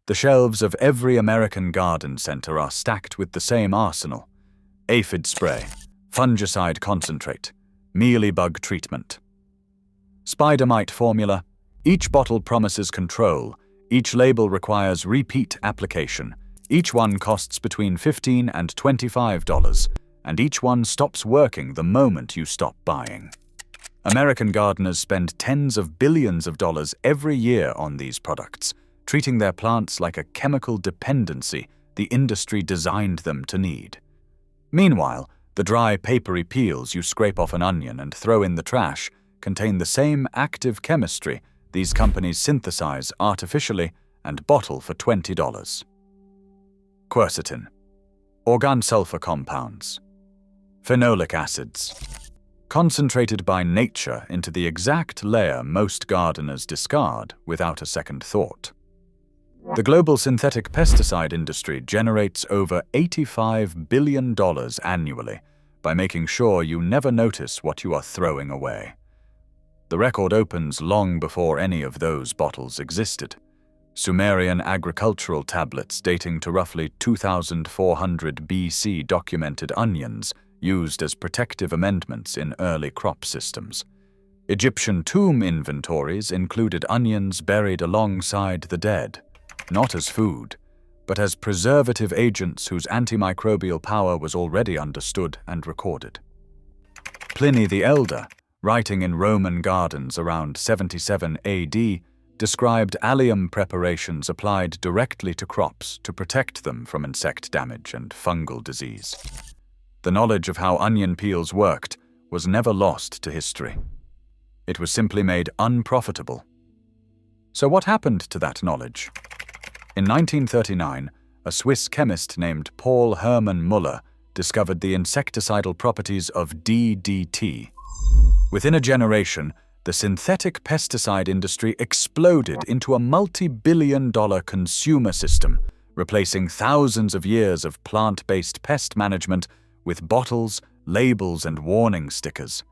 The shelves of every American garden center are stacked with the same arsenal: Aphid spray, fungicide concentrate, mealybug treatment. Spider mite formula: each bottle promises control, each label requires repeat application, each one costs between $15 and $25, and each one stops working the moment you stop buying. American gardeners spend tens of billions of dollars every year on these products, treating their plants like a chemical dependency the industry designed them to need. Meanwhile, the dry, papery peels you scrape off an onion and throw in the trash contain the same active chemistry these companies synthesize artificially and bottle for $20. Quercetin, organsulfur compounds, phenolic acids, concentrated by nature into the exact layer most gardeners discard without a second thought. The global synthetic pesticide industry generates over $85 billion annually by making sure you never notice what you are throwing away. The record opens long before any of those bottles existed. Sumerian agricultural tablets dating to roughly 2400 BC documented onions used as protective amendments in early crop systems. Egyptian tomb inventories included onions buried alongside the dead, not as food, but as preservative agents whose antimicrobial power was already understood and recorded. Pliny the Elder, writing in Roman gardens around 77 AD, described allium preparations applied directly to crops to protect them from insect damage and fungal disease. The knowledge of how onion peels worked was never lost to history. It was simply made unprofitable. So what happened to that knowledge? In 1939, a Swiss chemist named Paul Hermann Müller discovered the insecticidal properties of DDT. Within a generation, the synthetic pesticide industry exploded into a multi-billion-dollar consumer system, replacing thousands of years of plant-based pest management with bottles, labels, and warning stickers.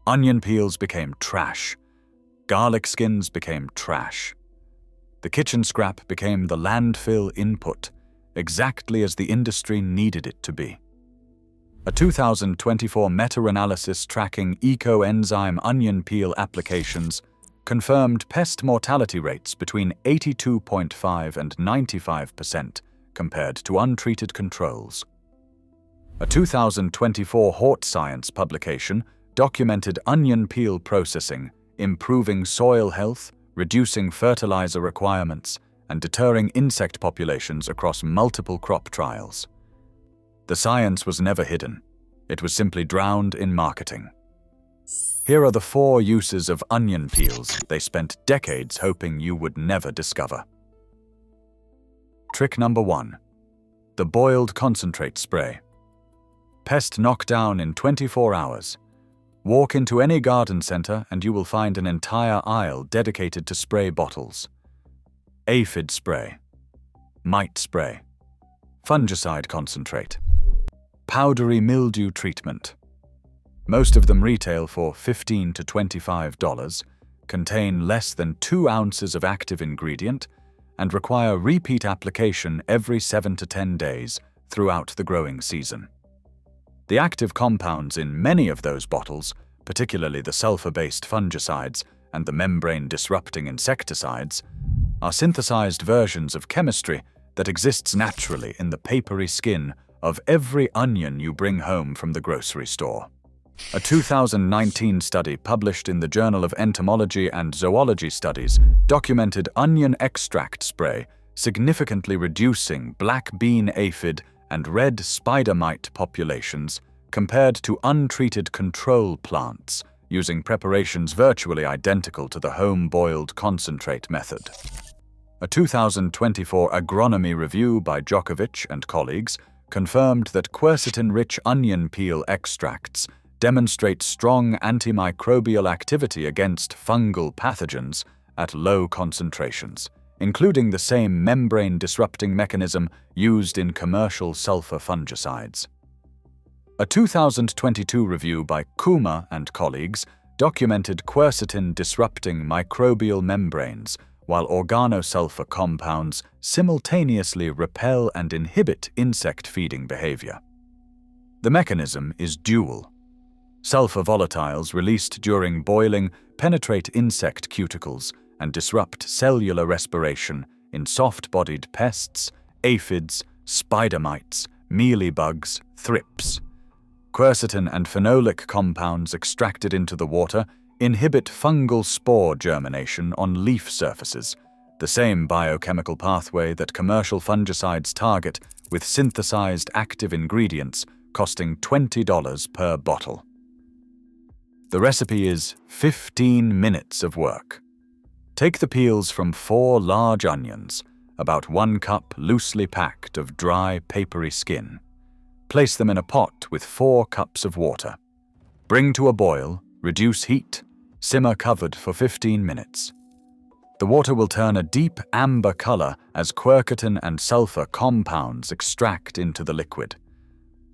Onion peels became trash. Garlic skins became trash. The kitchen scrap became the landfill input, exactly as the industry needed it to be. A 2024 meta-analysis tracking ecoenzyme onion peel applications confirmed pest mortality rates between 82.5% and 95% compared to untreated controls. A 2024 Hort Science publication documented onion peel processing, improving soil health, reducing fertilizer requirements, and deterring insect populations across multiple crop trials. The science was never hidden. It was simply drowned in marketing. Here are the 4 uses of onion peels they spent decades hoping you would never discover. Trick number 1. The boiled concentrate spray. Pest knockdown in 24 hours. Walk into any garden center and you will find an entire aisle dedicated to spray bottles. Aphid spray, mite spray, fungicide concentrate, powdery mildew treatment. Most of them retail for $15 to $25, contain less than 2 ounces of active ingredient, and require repeat application every 7 to 10 days throughout the growing season. The active compounds in many of those bottles, particularly the sulfur-based fungicides and the membrane-disrupting insecticides, are synthesized versions of chemistry that exists naturally in the papery skin of every onion you bring home from the grocery store. A 2019 study published in the Journal of Entomology and Zoology Studies documented onion extract spray significantly reducing black bean aphid and red spider mite populations compared to untreated control plants using preparations virtually identical to the home-boiled concentrate method. A 2024 Agronomy review by Joković and colleagues confirmed that quercetin-rich onion peel extracts demonstrate strong antimicrobial activity against fungal pathogens at low concentrations, including the same membrane-disrupting mechanism used in commercial sulfur fungicides. A 2022 review by Kuma and colleagues documented quercetin disrupting microbial membranes while organosulfur compounds simultaneously repel and inhibit insect feeding behavior. The mechanism is dual. Sulfur volatiles released during boiling penetrate insect cuticles and disrupt cellular respiration in soft-bodied pests, aphids, spider mites, mealybugs, thrips. Quercetin and phenolic compounds extracted into the water inhibit fungal spore germination on leaf surfaces, the same biochemical pathway that commercial fungicides target with synthesized active ingredients costing $20 per bottle. The recipe is 15 minutes of work. Take the peels from 4 large onions, about 1 cup loosely packed of dry, papery skin. Place them in a pot with 4 cups of water. Bring to a boil, reduce heat, simmer covered for 15 minutes. The water will turn a deep amber color as quercetin and sulfur compounds extract into the liquid.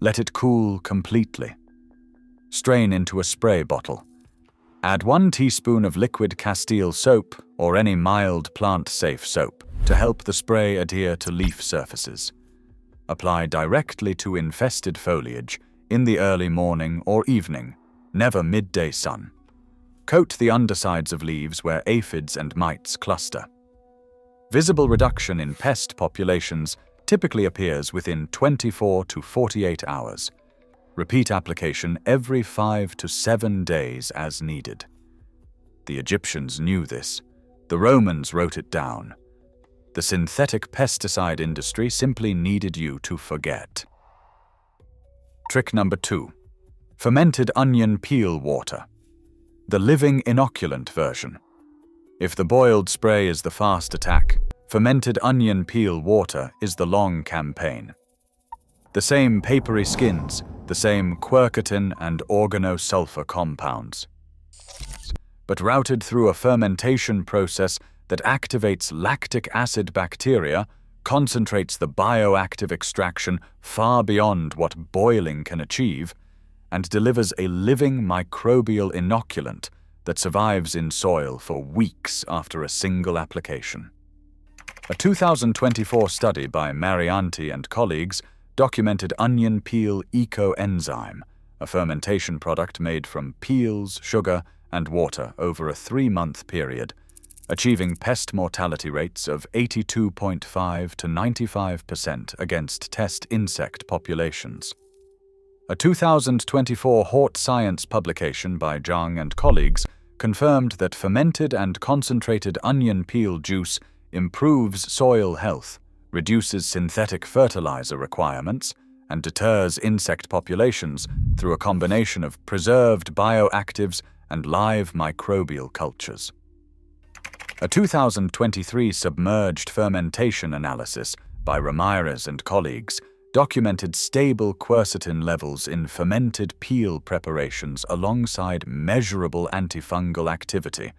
Let it cool completely. Strain into a spray bottle. Add 1 teaspoon of liquid Castile soap or any mild plant-safe soap to help the spray adhere to leaf surfaces. Apply directly to infested foliage in the early morning or evening, never midday sun. Coat the undersides of leaves where aphids and mites cluster. Visible reduction in pest populations typically appears within 24 to 48 hours. Repeat application every 5 to 7 days as needed. The Egyptians knew this. The Romans wrote it down. The synthetic pesticide industry simply needed you to forget. Trick number 2. Fermented onion peel water. The living inoculant version. If the boiled spray is the fast attack, fermented onion peel water is the long campaign. The same papery skins, the same quercetin and organosulfur compounds, but routed through a fermentation process that activates lactic acid bacteria, concentrates the bioactive extraction far beyond what boiling can achieve, and delivers a living microbial inoculant that survives in soil for weeks after a single application. A 2024 study by Marianti and colleagues documented onion peel ecoenzyme, a fermentation product made from peels, sugar, and water over a 3-month period, achieving pest mortality rates of 82.5 to 95% against test insect populations. A 2024 Hort Science publication by Zhang and colleagues confirmed that fermented and concentrated onion peel juice improves soil health, reduces synthetic fertilizer requirements, and deters insect populations through a combination of preserved bioactives and live microbial cultures. A 2023 submerged fermentation analysis by Ramirez and colleagues documented stable quercetin levels in fermented peel preparations alongside measurable antifungal activity,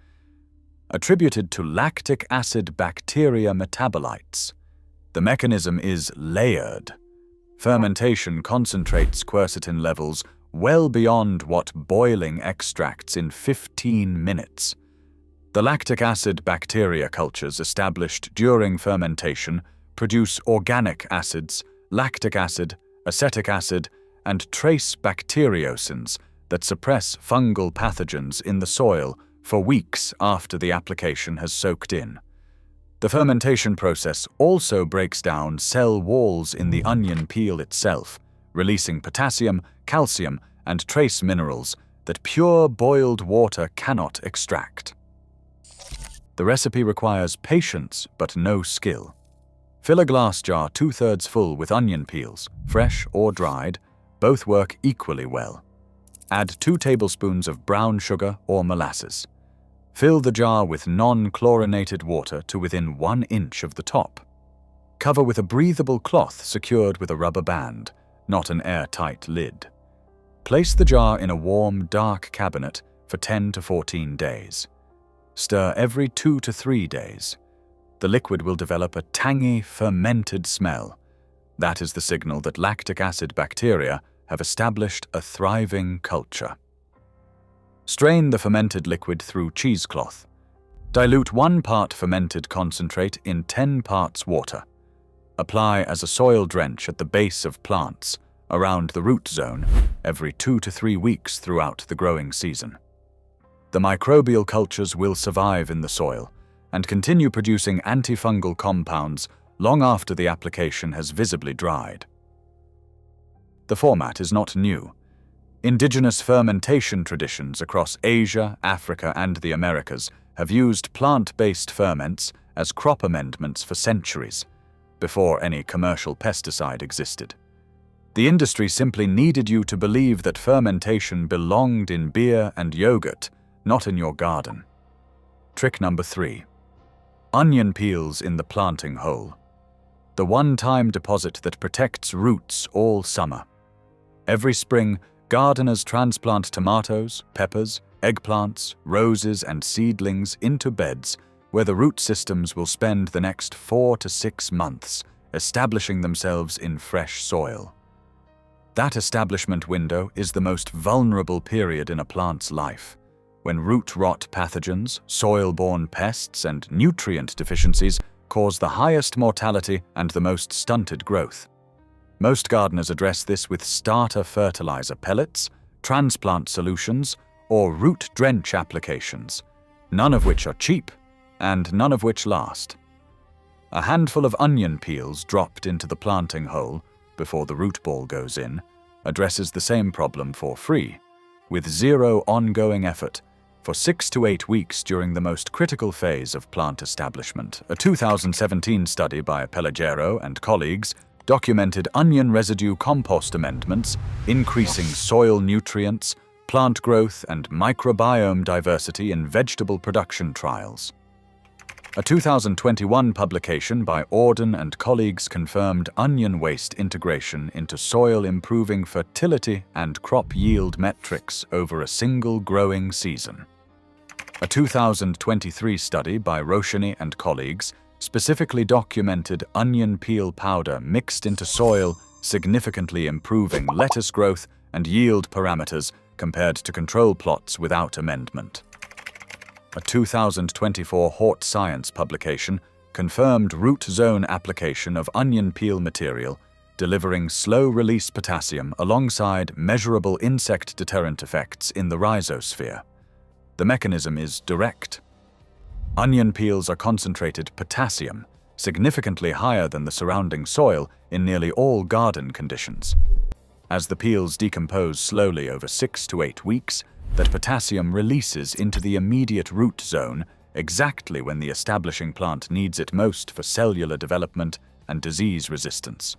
attributed to lactic acid bacteria metabolites. The mechanism is layered. Fermentation concentrates quercetin levels well beyond what boiling extracts in 15 minutes. The lactic acid bacteria cultures established during fermentation produce organic acids, lactic acid, acetic acid, and trace bacteriocins that suppress fungal pathogens in the soil for weeks after the application has soaked in. The fermentation process also breaks down cell walls in the onion peel itself, releasing potassium, calcium, and trace minerals that pure boiled water cannot extract. The recipe requires patience but no skill. Fill a glass jar 2/3 full with onion peels, fresh or dried, both work equally well. Add 2 tablespoons of brown sugar or molasses. Fill the jar with non-chlorinated water to within 1 inch of the top. Cover with a breathable cloth secured with a rubber band, not an airtight lid. Place the jar in a warm, dark cabinet for 10 to 14 days. Stir every 2 to 3 days. The liquid will develop a tangy, fermented smell. That is the signal that lactic acid bacteria have established a thriving culture. Strain the fermented liquid through cheesecloth. Dilute 1 part fermented concentrate in 10 parts water. Apply as a soil drench at the base of plants, around the root zone, every 2 to 3 weeks throughout the growing season. The microbial cultures will survive in the soil and continue producing antifungal compounds long after the application has visibly dried. The format is not new. Indigenous fermentation traditions across Asia, Africa, and the Americas have used plant-based ferments as crop amendments for centuries, before any commercial pesticide existed. The industry simply needed you to believe that fermentation belonged in beer and yogurt, not in your garden. Trick number 3. Onion peels in the planting hole. The one-time deposit that protects roots all summer. Every spring, gardeners transplant tomatoes, peppers, eggplants, roses, and seedlings into beds where the root systems will spend the next 4 to 6 months establishing themselves in fresh soil. That establishment window is the most vulnerable period in a plant's life, when root rot pathogens, soil-borne pests, and nutrient deficiencies cause the highest mortality and the most stunted growth. Most gardeners address this with starter fertilizer pellets, transplant solutions, or root drench applications, none of which are cheap and none of which last. A handful of onion peels dropped into the planting hole before the root ball goes in addresses the same problem for free, with zero ongoing effort, for 6 to 8 weeks during the most critical phase of plant establishment. A 2017 study by Pelleggero and colleagues documented onion residue compost amendments, increasing soil nutrients, plant growth, and microbiome diversity in vegetable production trials. A 2021 publication by Auden and colleagues confirmed onion waste integration into soil, improving fertility and crop yield metrics over a single growing season. A 2023 study by Roshini and colleagues specifically documented onion peel powder mixed into soil, significantly improving lettuce growth and yield parameters compared to control plots without amendment. A 2024 Hort Science publication confirmed root zone application of onion peel material, delivering slow-release potassium alongside measurable insect deterrent effects in the rhizosphere. The mechanism is direct. Onion peels are concentrated potassium, significantly higher than the surrounding soil in nearly all garden conditions. As the peels decompose slowly over 6 to 8 weeks, that potassium releases into the immediate root zone exactly when the establishing plant needs it most for cellular development and disease resistance.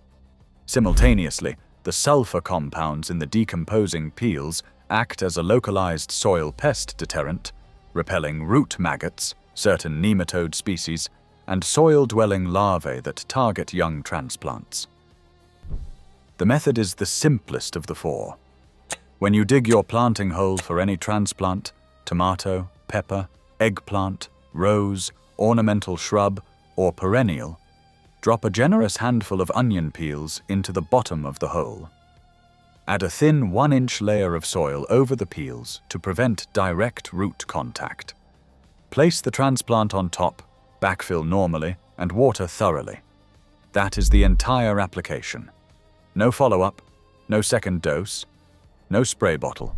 Simultaneously, the sulfur compounds in the decomposing peels act as a localized soil pest deterrent, repelling root maggots, certain nematode species, and soil-dwelling larvae that target young transplants. The method is the simplest of the 4. When you dig your planting hole for any transplant, tomato, pepper, eggplant, rose, ornamental shrub, or perennial, drop a generous handful of onion peels into the bottom of the hole. Add a thin 1-inch layer of soil over the peels to prevent direct root contact. Place the transplant on top, backfill normally, and water thoroughly. That is the entire application. No follow-up, no second dose, no spray bottle.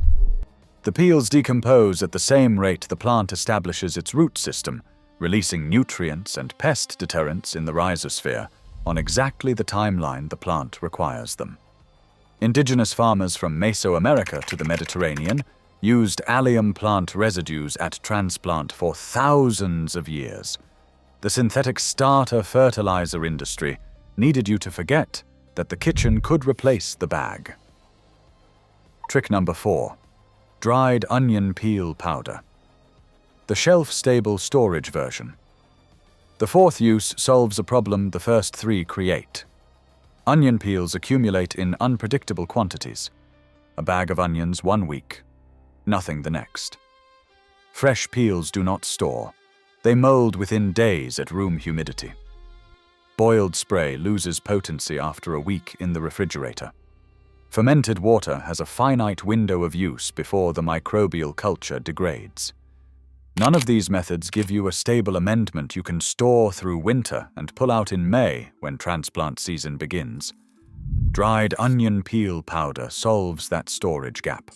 The peels decompose at the same rate the plant establishes its root system, releasing nutrients and pest deterrents in the rhizosphere on exactly the timeline the plant requires them. Indigenous farmers from Mesoamerica to the Mediterranean used allium plant residues at transplant for thousands of years. The synthetic starter fertilizer industry needed you to forget that the kitchen could replace the bag. Trick number 4. Dried onion peel powder. The shelf-stable storage version. The 4th use solves a problem the first 3 create. Onion peels accumulate in unpredictable quantities. A bag of onions 1 week, nothing the next. Fresh peels do not store. They mold within days at room humidity. Boiled spray loses potency after a week in the refrigerator. Fermented water has a finite window of use before the microbial culture degrades. None of these methods give you a stable amendment you can store through winter and pull out in May when transplant season begins. Dried onion peel powder solves that storage gap.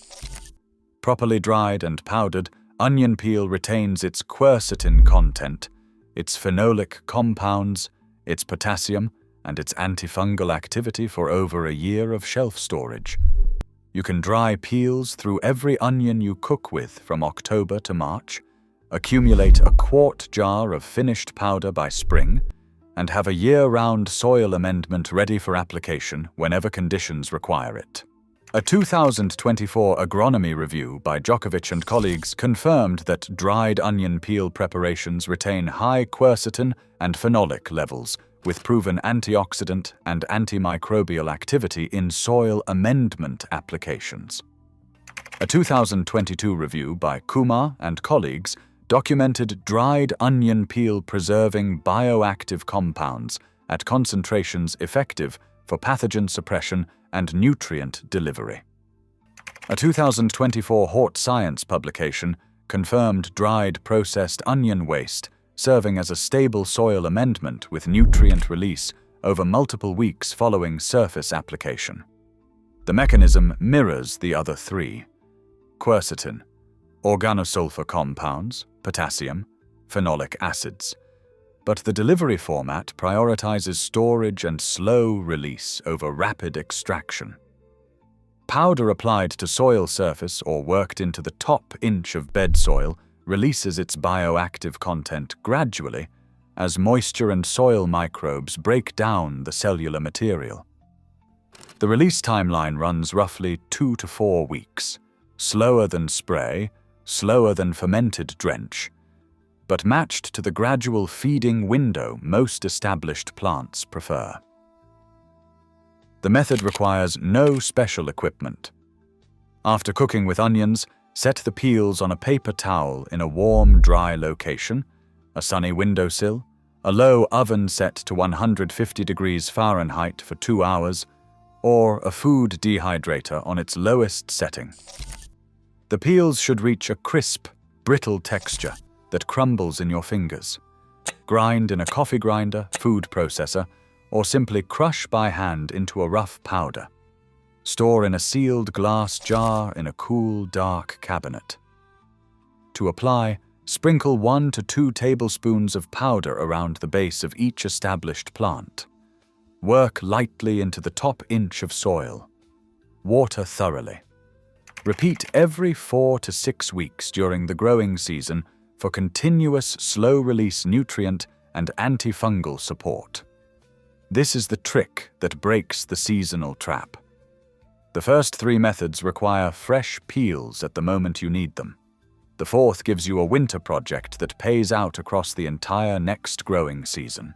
Properly dried and powdered, onion peel retains its quercetin content, its phenolic compounds, its potassium, and its antifungal activity for over a year of shelf storage. You can dry peels through every onion you cook with from October to March, accumulate a quart jar of finished powder by spring, and have a year-round soil amendment ready for application whenever conditions require it. A 2024 agronomy review by Joković and colleagues confirmed that dried onion peel preparations retain high quercetin and phenolic levels, with proven antioxidant and antimicrobial activity in soil amendment applications. A 2022 review by Kumar and colleagues documented dried onion peel preserving bioactive compounds at concentrations effective for pathogen suppression and nutrient delivery. A 2024 Hort Science publication confirmed dried processed onion waste serving as a stable soil amendment with nutrient release over multiple weeks following surface application. The mechanism mirrors the other three: quercetin, organosulfur compounds, potassium, phenolic acids. But the delivery format prioritizes storage and slow release over rapid extraction. Powder applied to soil surface or worked into the top inch of bed soil releases its bioactive content gradually as moisture and soil microbes break down the cellular material. The release timeline runs roughly 2 to 4 weeks, slower than spray, slower than fermented drench, but matched to the gradual feeding window most established plants prefer. The method requires no special equipment. After cooking with onions, set the peels on a paper towel in a warm, dry location, a sunny windowsill, a low oven set to 150 degrees Fahrenheit for 2 hours, or a food dehydrator on its lowest setting. The peels should reach a crisp, brittle texture that crumbles in your fingers. Grind in a coffee grinder, food processor, or simply crush by hand into a rough powder. Store in a sealed glass jar in a cool, dark cabinet. To apply, sprinkle 1 to 2 tablespoons of powder around the base of each established plant. Work lightly into the top inch of soil. Water thoroughly. Repeat every 4 to 6 weeks during the growing season for continuous slow-release nutrient and antifungal support. This is the trick that breaks the seasonal trap. The first 3 methods require fresh peels at the moment you need them. The fourth gives you a winter project that pays out across the entire next growing season.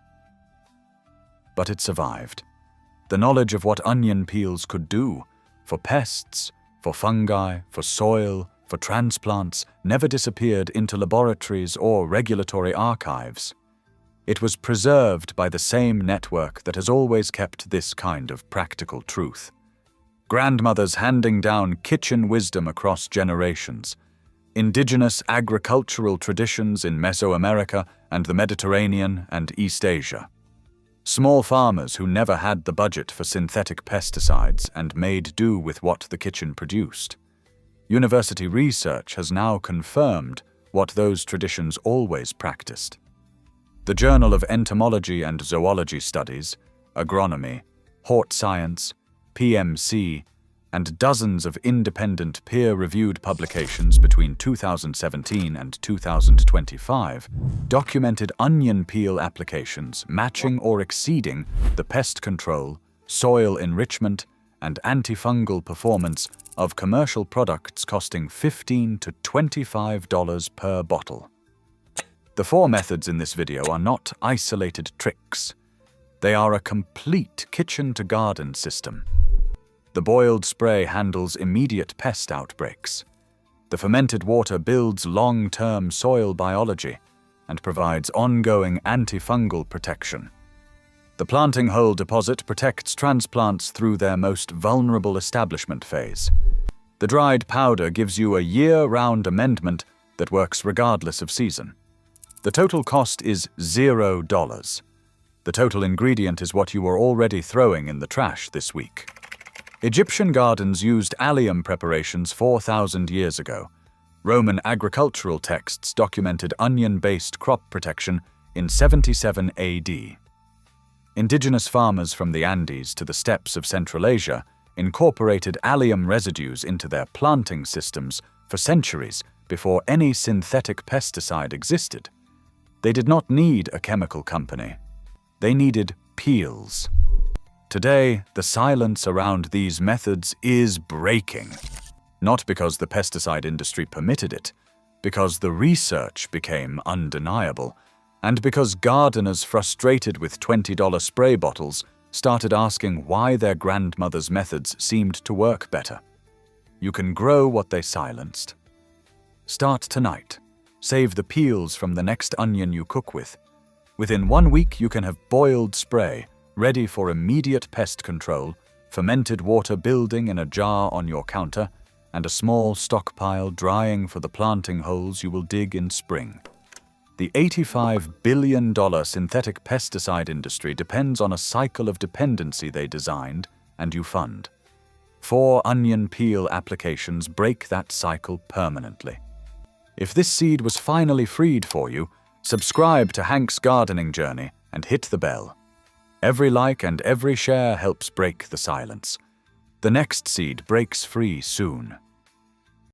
But it survived. The knowledge of what onion peels could do for pests, for fungi, for soil, for transplants never disappeared into laboratories or regulatory archives. It was preserved by the same network that has always kept this kind of practical truth. Grandmothers handing down kitchen wisdom across generations. Indigenous agricultural traditions in Mesoamerica and the Mediterranean and East Asia. Small farmers who never had the budget for synthetic pesticides and made do with what the kitchen produced. University research has now confirmed what those traditions always practiced. The Journal of Entomology and Zoology Studies, Agronomy, Hort Science, PMC, and dozens of independent peer-reviewed publications between 2017 and 2025 documented onion peel applications matching or exceeding the pest control, soil enrichment, and antifungal performance of commercial products costing $15 to $25 per bottle. The 4 methods in this video are not isolated tricks. They are a complete kitchen-to-garden system. The boiled spray handles immediate pest outbreaks. The fermented water builds long-term soil biology and provides ongoing antifungal protection. The planting hole deposit protects transplants through their most vulnerable establishment phase. The dried powder gives you a year-round amendment that works regardless of season. The total cost is $0. The total ingredient is what you were already throwing in the trash this week. Egyptian gardens used allium preparations 4,000 years ago. Roman agricultural texts documented onion-based crop protection in 77 AD. Indigenous farmers from the Andes to the steppes of Central Asia incorporated allium residues into their planting systems for centuries before any synthetic pesticide existed. They did not need a chemical company. They needed peels. Today, the silence around these methods is breaking. Not because the pesticide industry permitted it, because the research became undeniable, and because gardeners frustrated with $20 spray bottles started asking why their grandmother's methods seemed to work better. You can grow what they silenced. Start tonight. Save the peels from the next onion you cook with. Within 1 week, you can have boiled spray, ready for immediate pest control, fermented water building in a jar on your counter, and a small stockpile drying for the planting holes you will dig in spring. The $85 billion synthetic pesticide industry depends on a cycle of dependency they designed and you fund. 4 onion peel applications break that cycle permanently. If this seed was finally freed for you, subscribe to Hank's Gardening Journey and hit the bell. Every like and every share helps break the silence. The next seed breaks free soon.